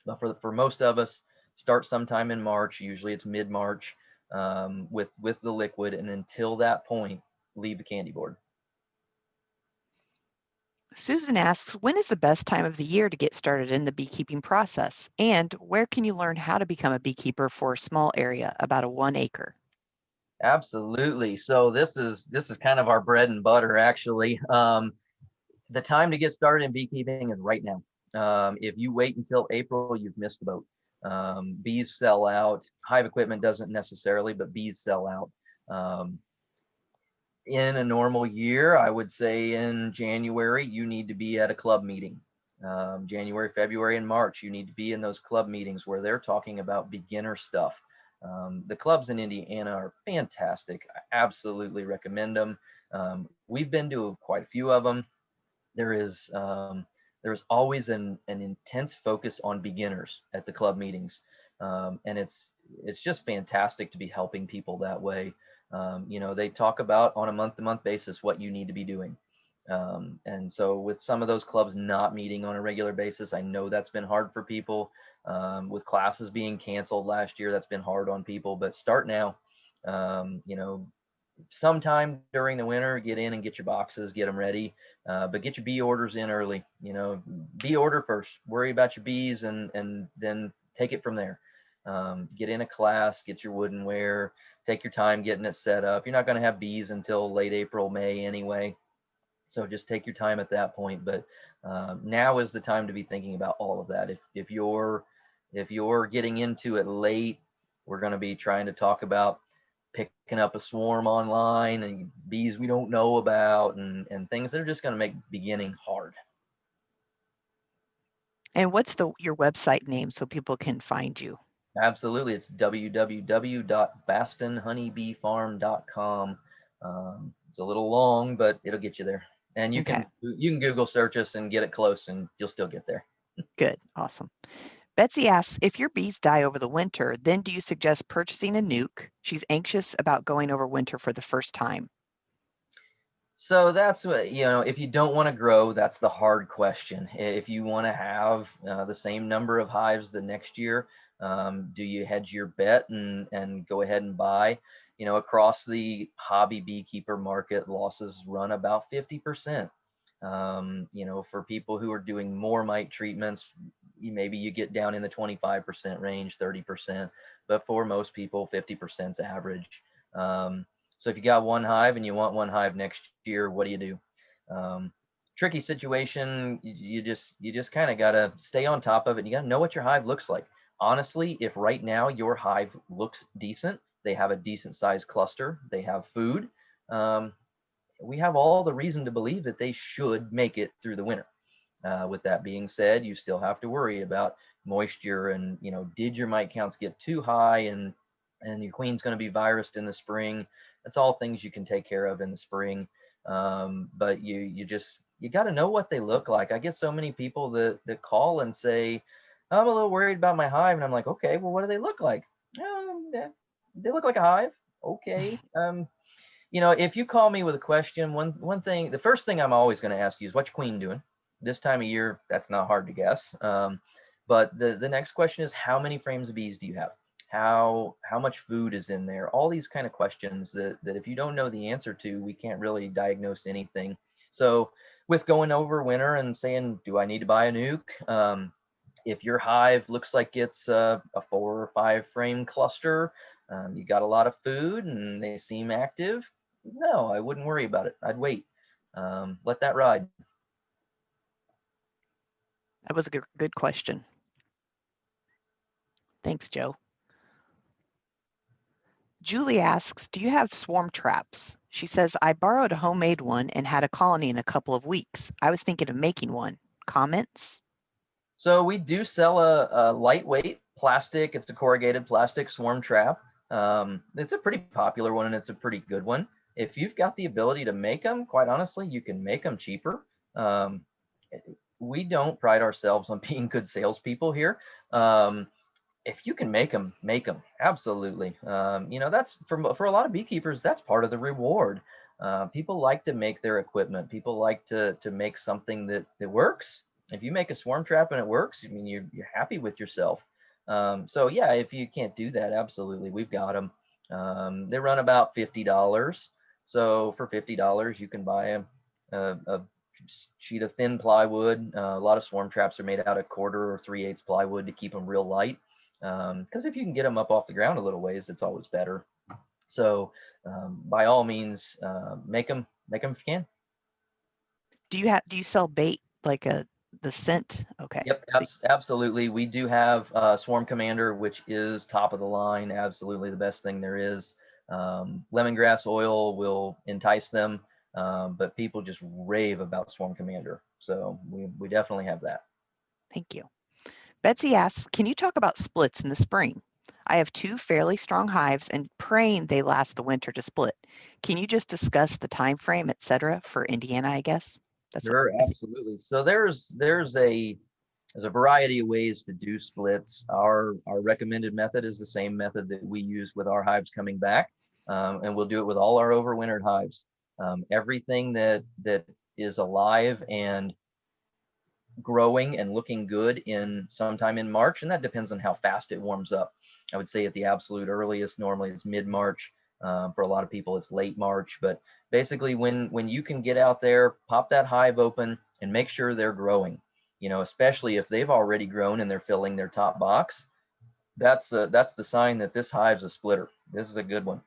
[SPEAKER 2] But for most of us, start sometime in March. Usually it's mid-March with the liquid, and until that point, leave the candy board.
[SPEAKER 1] Susan asks, when is the best time of the year to get started in the beekeeping process? And where can you learn how to become a beekeeper for a small area, about a 1 acre?
[SPEAKER 2] Absolutely. So this is kind of our bread and butter, actually. The time to get started in beekeeping is right now. If you wait until April, you've missed the boat. Bees sell out. Hive equipment doesn't necessarily, but bees sell out. In a normal year, I would say in January, you need to be at a club meeting. January, February, and March, you need to be in those club meetings where they're talking about beginner stuff. The clubs in Indiana are fantastic. I absolutely recommend them. We've been to quite a few of them. There's always an intense focus on beginners at the club meetings, and it's just fantastic to be helping people that way. They talk about on a month-to-month basis what you need to be doing. And so with some of those clubs not meeting on a regular basis, I know that's been hard for people. With classes being canceled last year, that's been hard on people, but start now. Sometime during the winter, get in and get your boxes, get them ready, but get your bee orders in early. Bee order first, worry about your bees, and then take it from there. Get in a class, get your woodenware, take your time getting it set up. You're not going to have bees until late April, May anyway. So just take your time at that point. But now is the time to be thinking about all of that. If you're getting into it late, we're going to be trying to talk about picking up a swarm online and bees we don't know about and things that are just going to make beginning hard.
[SPEAKER 1] And what's your website name so people can find you?
[SPEAKER 2] Absolutely. It's www.bastinhoneybeefarm.com. It's a little long, but it'll get you there. And you can Google search us and get it close, and you'll still get there.
[SPEAKER 1] Good. Awesome. Betsy asks, if your bees die over the winter, then do you suggest purchasing a nuke? She's anxious about going over winter for the first time.
[SPEAKER 2] So that's what, if you don't want to grow, that's the hard question. If you want to have the same number of hives the next year, do you hedge your bet and go ahead and buy? Across the hobby beekeeper market, losses run about 50%. For people who are doing more mite treatments, maybe you get down in the 25% range, 30%, but for most people, 50% is average. So if you got one hive and you want one hive next year, what do you do? Tricky situation. You just kind of got to stay on top of it. You got to know what your hive looks like. Honestly, if right now your hive looks decent, they have a decent sized cluster, they have food, we have all the reason to believe that they should make it through the winter. With that being said, you still have to worry about moisture and, did your mite counts get too high and your queen's going to be virused in the spring. That's all things you can take care of in the spring. But you got to know what they look like. I get so many people that call and say, I'm a little worried about my hive. And I'm like, okay, well, what do they look like? They look like a hive. Okay. If you call me with a question, one thing, the first thing I'm always going to ask you is, what's your queen doing? This time of year, that's not hard to guess. But the next question is, how many frames of bees do you have? How much food is in there? All these kind of questions that if you don't know the answer to, we can't really diagnose anything. So with going over winter and saying, do I need to buy a nuke? If your hive looks like it's a 4 or 5 frame cluster, you got a lot of food and they seem active, no, I wouldn't worry about it. I'd wait. Let that ride.
[SPEAKER 1] That was a good question. Thanks, Joe. Julie asks, do you have swarm traps? She says, I borrowed a homemade one and had a colony in a couple of weeks. I was thinking of making one. Comments?
[SPEAKER 2] So we do sell a lightweight plastic. It's a corrugated plastic swarm trap. It's a pretty popular one and it's a pretty good one. If you've got the ability to make them, quite honestly, you can make them cheaper. We don't pride ourselves on being good salespeople here. If you can make them, make them. Absolutely. That's for a lot of beekeepers, that's part of the reward. People like to make their equipment. People like to make something that works. If you make a swarm trap and it works, I mean, you're happy with yourself. So yeah, if you can't do that, absolutely, we've got them. They run about $50. So for $50, you can buy a sheet of thin plywood. A lot of swarm traps are made out of 1/4 or 3/8 plywood to keep them real light. Because if you can get them up off the ground a little ways, it's always better. So by all means, make them if you can.
[SPEAKER 1] Do you sell bait like the scent? Okay.
[SPEAKER 2] Yep, absolutely. We do have Swarm Commander, which is top of the line. Absolutely the best thing there is. Lemongrass oil will entice them, but people just rave about Swarm Commander. So we definitely have that.
[SPEAKER 1] Thank you. Betsy asks, can you talk about splits in the spring? I have 2 fairly strong hives and praying they last the winter to split. Can you just discuss the time frame, etc., for Indiana, I guess?
[SPEAKER 2] Sure, absolutely. So there's a variety of ways to do splits. Our recommended method is the same method that we use with our hives coming back, and we'll do it with all our overwintered hives. Everything that is alive and growing and looking good in sometime in March, and that depends on how fast it warms up. I would say at the absolute earliest, normally it's mid-March. For a lot of people, it's late March, but basically when you can get out there, pop that hive open and make sure they're growing, especially if they've already grown and they're filling their top box, that's the sign that this hive's a splitter. This is a good one.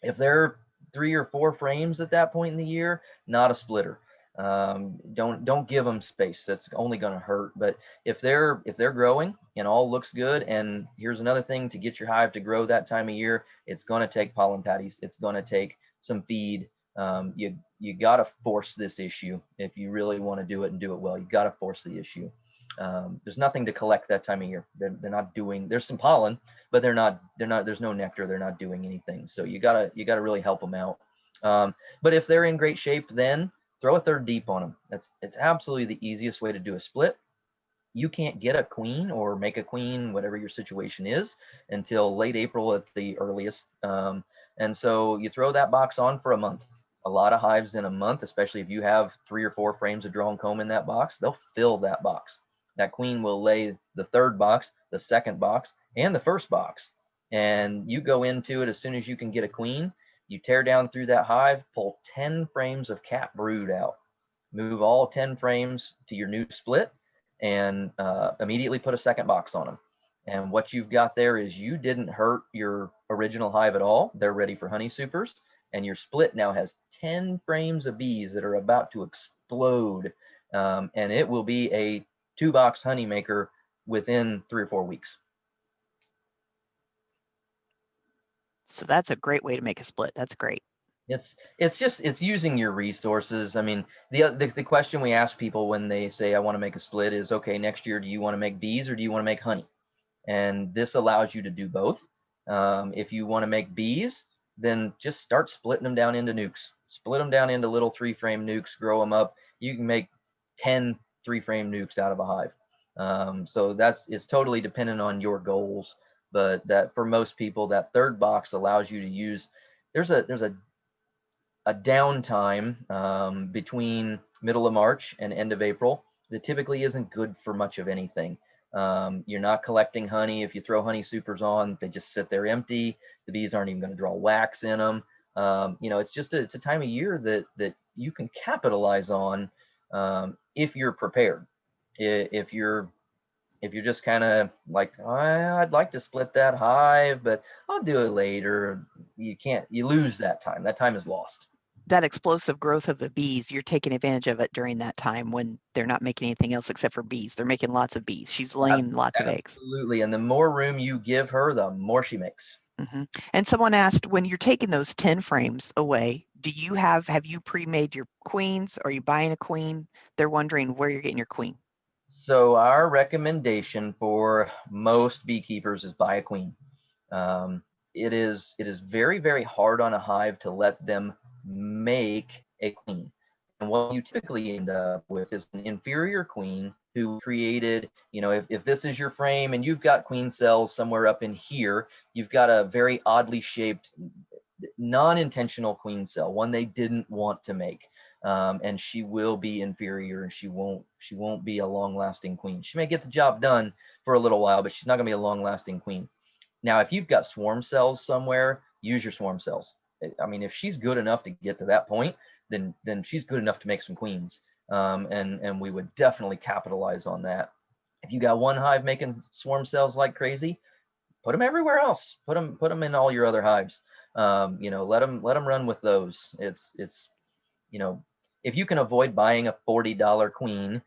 [SPEAKER 2] If they're 3 or 4 frames at that point in the year, not a splitter. Don't give them space. That's only going to hurt. But if they're growing and all looks good, and here's another thing to get your hive to grow that time of year, it's going to take pollen patties. It's going to take some feed. You got to force this issue if you really want to do it and do it well. You got to force the issue. There's nothing to collect that time of year. They're not doing. There's some pollen, but they're not. There's no nectar. They're not doing anything. So you gotta really help them out. But if they're in great shape, then throw a third deep on them. It's absolutely the easiest way to do a split. You can't get a queen or make a queen, whatever your situation is, until late April at the earliest. And so you throw that box on for a month. A lot of hives in a month, especially if you have 3 or 4 frames of drawn comb in that box, they'll fill that box. That queen will lay the 3rd box, the 2nd box, and the 1st box. And you go into it as soon as you can get a queen. You tear down through that hive, pull 10 frames of cat brood out, move all 10 frames to your new split, and immediately put a 2nd box on them. And what you've got there is you didn't hurt your original hive at all. They're ready for honey supers. And your split now has 10 frames of bees that are about to explode. And it will be a 2-box honey maker within 3 or 4 weeks.
[SPEAKER 1] So that's a great way to make a split. That's great.
[SPEAKER 2] It's using your resources. I mean, the question we ask people when they say I want to make a split is, okay, next year, do you want to make bees or do you want to make honey? And this allows you to do both. If you want to make bees, then just start splitting them down into nukes. Split them down into little 3-frame nukes, grow them up. You can make 10 3-frame nukes out of a hive. So it's totally dependent on your goals. But that for most people, that 3rd box allows you to use. There's a downtime between middle of March and end of April that typically isn't good for much of anything. You're not collecting honey. If you throw honey supers on, they just sit there empty. The bees aren't even going to draw wax in them. It's just it's a time of year that you can capitalize on if you're prepared. If you're just kind of like, I'd like to split that hive, but I'll do it later. You can't. You lose that time. That time is lost.
[SPEAKER 1] That explosive growth of the bees, you're taking advantage of it during that time when they're not making anything else except for bees. They're making lots of bees. She's laying lots of eggs.
[SPEAKER 2] Absolutely. And the more room you give her, the more she makes.
[SPEAKER 1] And someone asked, when you're taking those 10 frames away, have you pre-made your queens? Are you buying a queen? They're wondering where you're getting your queen.
[SPEAKER 2] So our recommendation for most beekeepers is buy a queen. It is very, very hard on a hive to let them make a queen. And what you typically end up with is an inferior queen who created, if this is your frame and you've got queen cells somewhere up in here, you've got a very oddly shaped, non-intentional queen cell, one they didn't want to make. And she will be inferior, and she won't be a long-lasting queen. She may get the job done for a little while, but she's not going to be a long-lasting queen. Now, if you've got swarm cells somewhere, use your swarm cells. I mean, if she's good enough to get to that point, then she's good enough to make some queens. And we would definitely capitalize on that. If you got one hive making swarm cells like crazy, put them everywhere else. Put them in all your other hives. Let them run with those. It's if you can avoid buying a $40 queen,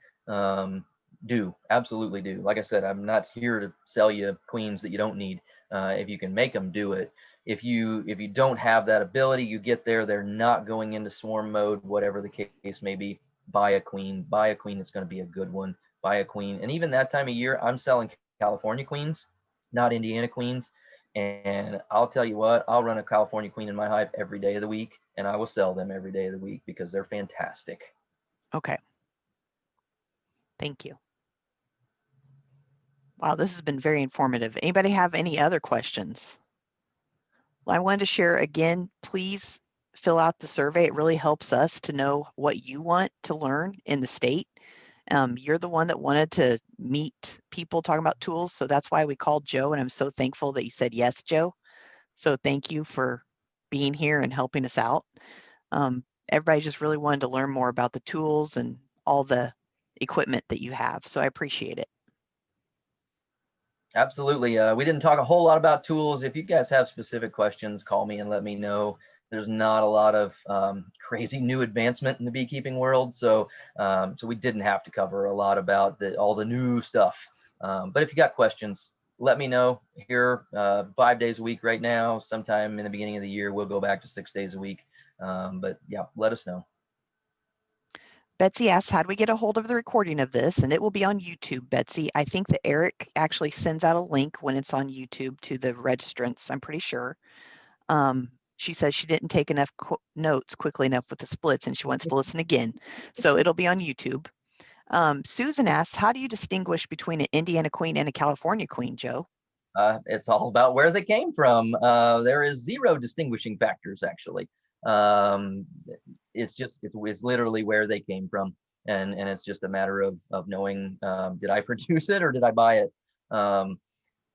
[SPEAKER 2] absolutely do. Like I said, I'm not here to sell you queens that you don't need. If you can make them, do it. If you don't have that ability, you get there, they're not going into swarm mode, whatever the case may be, buy a queen that's going to be a good one. Buy a queen. And even that time of year, I'm selling California queens, not Indiana queens. And I'll tell you what, I'll run a California queen in my hive every day of the week, and I will sell them every day of the week because they're fantastic.
[SPEAKER 1] Okay. Thank you. Wow, this has been very informative. Anybody have any other questions? Well, I wanted to share again, please fill out the survey. It really helps us to know what you want to learn in the state. You're the one that wanted to meet people talking about tools, so that's why we called Joe, and I'm so thankful that you said yes, Joe. So thank you for being here and helping us out. Everybody just really wanted to learn more about the tools and all the equipment that you have, so I appreciate it.
[SPEAKER 2] Absolutely. We didn't talk a whole lot about tools. If you guys have specific questions, call me and let me know. There's not a lot of crazy new advancement in the beekeeping world, so we didn't have to cover a lot about all the new stuff. But if you got questions, let me know. Here 5 days a week right now. Sometime in the beginning of the year, we'll go back to 6 days a week. But yeah, let us know.
[SPEAKER 1] Betsy asks, how do we get a hold of the recording of this? And it will be on YouTube, Betsy. I think that Eric actually sends out a link when it's on YouTube to the registrants, I'm pretty sure. She says she didn't take enough notes quickly enough with the splits and she wants to listen again. So it'll be on YouTube. Susan asks, how do you distinguish between an Indiana queen and a California queen, Joe?
[SPEAKER 2] It's all about where they came from. There is zero distinguishing factors, actually. It's literally where they came from, and it's just a matter of knowing, did I produce it or did I buy it?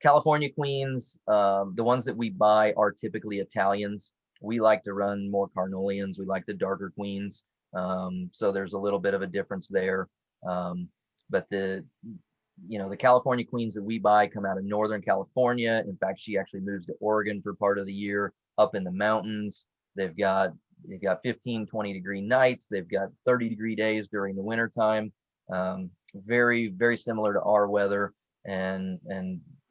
[SPEAKER 2] California queens, the ones that we buy are typically Italians. We like to run more Carnolians. We like the darker queens, so there's a little bit of a difference there. But the California queens that we buy come out of Northern California. In fact, she actually moves to Oregon for part of the year, up in the mountains. They've got 15, 20 degree nights. They've got 30-degree days during the winter time. Very, very similar to our weather. And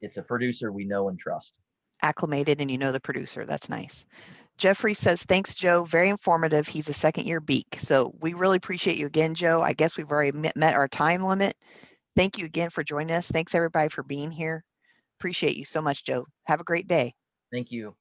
[SPEAKER 2] it's a producer we know and trust.
[SPEAKER 1] Acclimated, and you know the producer. That's nice. Jeffrey says, thanks, Joe. Very informative. He's a second-year beak. So we really appreciate you again, Joe. I guess we've already met our time limit. Thank you again for joining us. Thanks, everybody, for being here. Appreciate you so much, Joe. Have a great day.
[SPEAKER 2] Thank you.